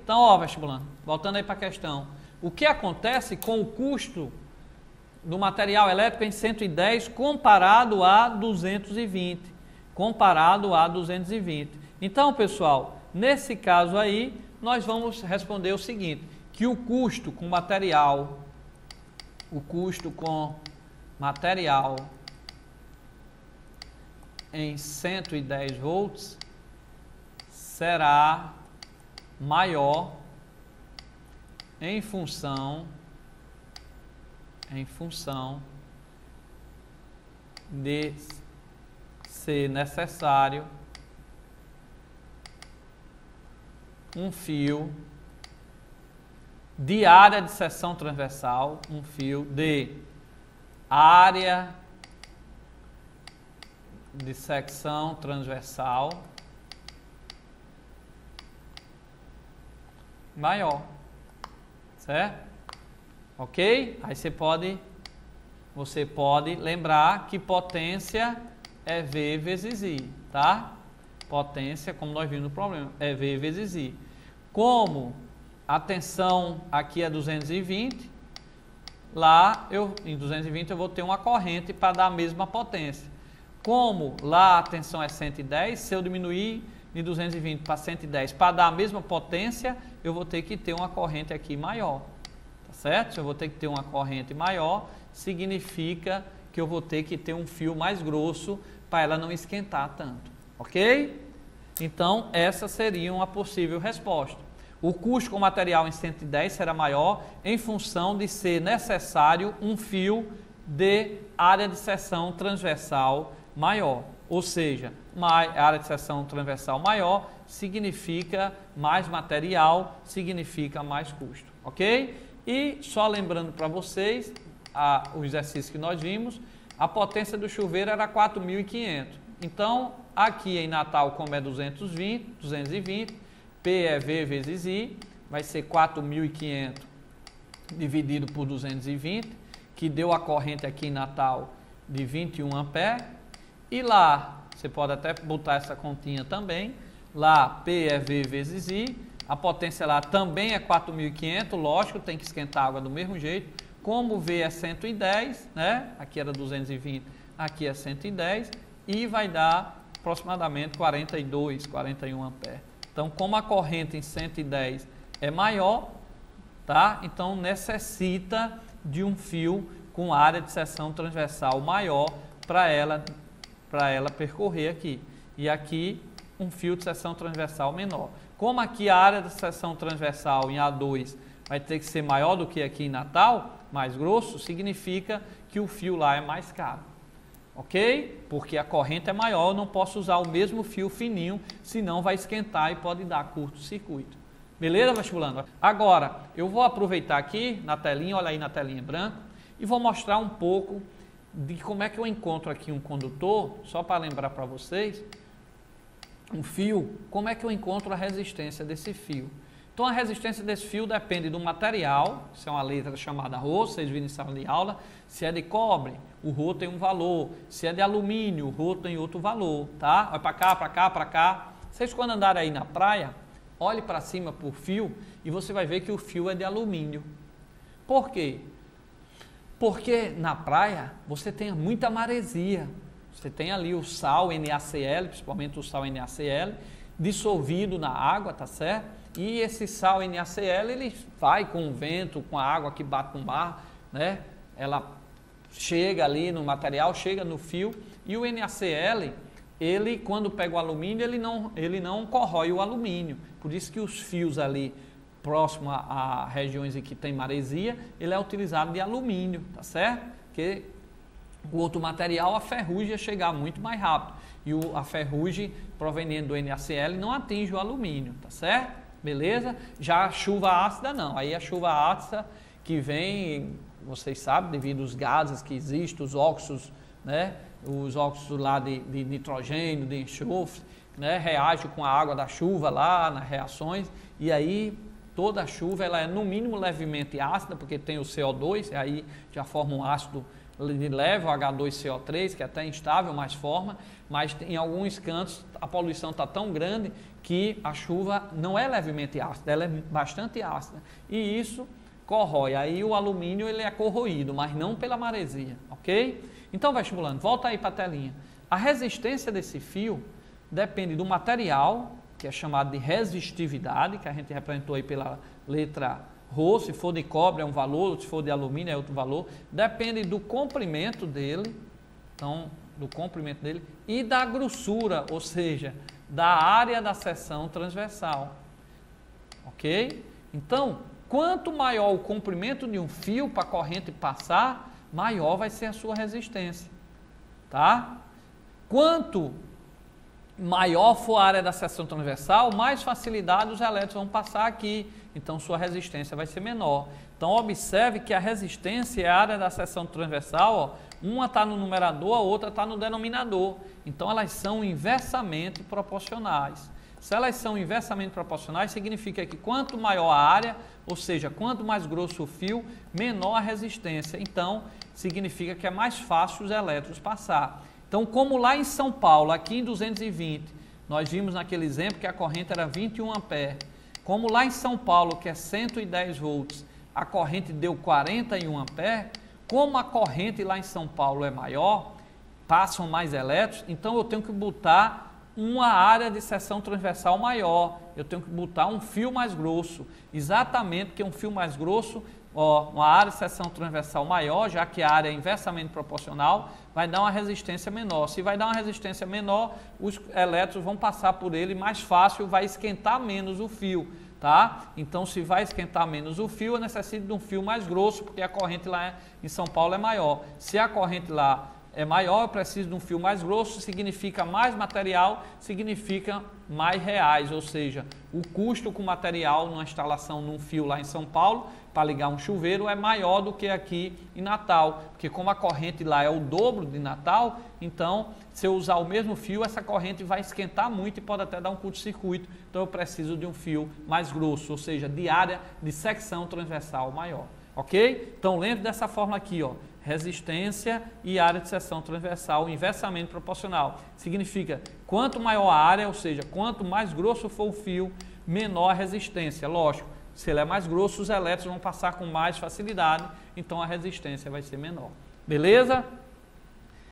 Então, ó, vestibulando, voltando aí para a questão. O que acontece com o custo do material elétrico em 110 comparado a 220? Comparado a 220. Então, pessoal, nesse caso aí, nós vamos responder o seguinte, que o custo com material em 110 volts será maior em função de ser necessário um fio de área de seção transversal, um fio de área de secção transversal maior, certo? Ok? Aí você pode lembrar que potência é V vezes I, tá? Potência, como nós vimos no problema, é V vezes I. Como a tensão aqui é 220, lá em 220 eu vou ter uma corrente para dar a mesma potência. Como lá a tensão é 110, se eu diminuir de 220 para 110 para dar a mesma potência, eu vou ter que ter uma corrente aqui maior, tá certo? Se eu vou ter que ter uma corrente maior, significa que eu vou ter que ter um fio mais grosso para ela não esquentar tanto, ok? Então, essa seria uma possível resposta. O custo com o material em 110 será maior em função de ser necessário um fio de área de seção transversal maior. Ou seja, área de seção transversal maior significa mais material, significa mais custo, ok? E só lembrando para vocês, o exercício que nós vimos, a potência do chuveiro era 4.500. Então, aqui em Natal, como é 220, P é V vezes I, vai ser 4.500 dividido por 220, que deu a corrente aqui em Natal de 21 amperes. E lá, você pode até botar essa continha também, lá P é V vezes I, a potência lá também é 4.500, lógico, tem que esquentar a água do mesmo jeito. Como V é 110, né? Aqui era 220, aqui é 110, e vai dar aproximadamente 42, 41 amperes. Então, como a corrente em 110 é maior, tá? Então necessita de um fio com área de seção transversal maior para ela percorrer aqui. E aqui um fio de seção transversal menor. Como aqui a área de seção transversal em A2 vai ter que ser maior do que aqui em Natal, mais grosso, significa que o fio lá é mais caro. Ok? Porque a corrente é maior, eu não posso usar o mesmo fio fininho, senão vai esquentar e pode dar curto-circuito. Beleza, vestibulando? Agora, eu vou aproveitar aqui na telinha, olha aí na telinha branca, e vou mostrar um pouco de como é que eu encontro aqui um condutor, só para lembrar para vocês, um fio, como é que eu encontro a resistência desse fio. Então, a resistência desse fio depende do material, isso é uma letra chamada Rho, vocês viram em sala de aula. Se é de cobre, o Rho tem um valor. Se é de alumínio, o Rho tem outro valor, tá? Vai para cá, para cá, para cá. Vocês quando andarem aí na praia, olhe para cima por fio e você vai ver que o fio é de alumínio. Por quê? Porque na praia você tem muita maresia. Você tem ali o sal NaCl, principalmente o sal NaCl, dissolvido na água, tá certo? E esse sal NaCl, ele vai com o vento, com a água que bate no mar, né? Ela chega ali no material, chega no fio, e o NaCl, ele quando pega o alumínio, ele não corrói o alumínio. Por isso que os fios ali próximo a regiões em que tem maresia, ele é utilizado de alumínio, tá certo? Porque o outro material, a ferrugem ia chegar muito mais rápido. E a ferrugem proveniente do NaCl não atinge o alumínio, tá certo? Beleza? Já a chuva ácida não. Aí a chuva ácida que vem, vocês sabem, devido aos gases que existem, os óxidos, né? Os óxidos lá de nitrogênio, de enxofre, né? Reagem com a água da chuva lá nas reações. E aí toda a chuva ela é no mínimo levemente ácida, porque tem o CO2, aí já forma um ácido leva o H2CO3, que é até instável, mas forma, mas em alguns cantos a poluição está tão grande que a chuva não é levemente ácida, ela é bastante ácida. E isso corrói. Aí o alumínio ele é corroído, mas não pela maresia, ok? Então, vestibulando, volta aí para a telinha. A resistência desse fio depende do material, que é chamado de resistividade, que a gente representou aí pela letra Rho. Se for de cobre é um valor, se for de alumínio é outro valor. Depende do comprimento dele, então, do comprimento dele, e da grossura, ou seja, da área da seção transversal, ok? Então, quanto maior o comprimento de um fio para a corrente passar, maior vai ser a sua resistência, tá? Quanto maior for a área da seção transversal, mais facilidade os elétrons vão passar aqui, então sua resistência vai ser menor. Então, observe que a resistência e a área da seção transversal, ó, uma está no numerador, a outra está no denominador. Então, elas são inversamente proporcionais. Se elas são inversamente proporcionais, significa que quanto maior a área, ou seja, quanto mais grosso o fio, menor a resistência. Então, significa que é mais fácil os elétrons passar. Então, como lá em São Paulo, aqui em 220, nós vimos naquele exemplo que a corrente era 21 amperes. Como lá em São Paulo, que é 110 volts, a corrente deu 41 amperes, como a corrente lá em São Paulo é maior, passam mais elétrons, então eu tenho que botar uma área de seção transversal maior, eu tenho que botar um fio mais grosso, exatamente porque um fio mais grosso, ó, uma área de seção transversal maior, já que a área é inversamente proporcional, vai dar uma resistência menor. Se vai dar uma resistência menor, os elétrons vão passar por ele mais fácil, vai esquentar menos o fio, tá? Então, se vai esquentar menos o fio, eu necessito de um fio mais grosso, porque a corrente lá em São Paulo é maior. Se a corrente lá é maior, eu preciso de um fio mais grosso, significa mais material, significa mais reais, ou seja, o custo com material numa instalação num fio lá em São Paulo, para ligar um chuveiro, é maior do que aqui em Natal, porque como a corrente lá é o dobro de Natal, então, se eu usar o mesmo fio, essa corrente vai esquentar muito e pode até dar um curto-circuito, então eu preciso de um fio mais grosso, ou seja, de área de secção transversal maior, ok? Então, lembre dessa forma aqui, ó, resistência e área de seção transversal inversamente proporcional. Significa, quanto maior a área, ou seja, quanto mais grosso for o fio, menor a resistência. Lógico, se ele é mais grosso, os elétrons vão passar com mais facilidade, então a resistência vai ser menor. Beleza?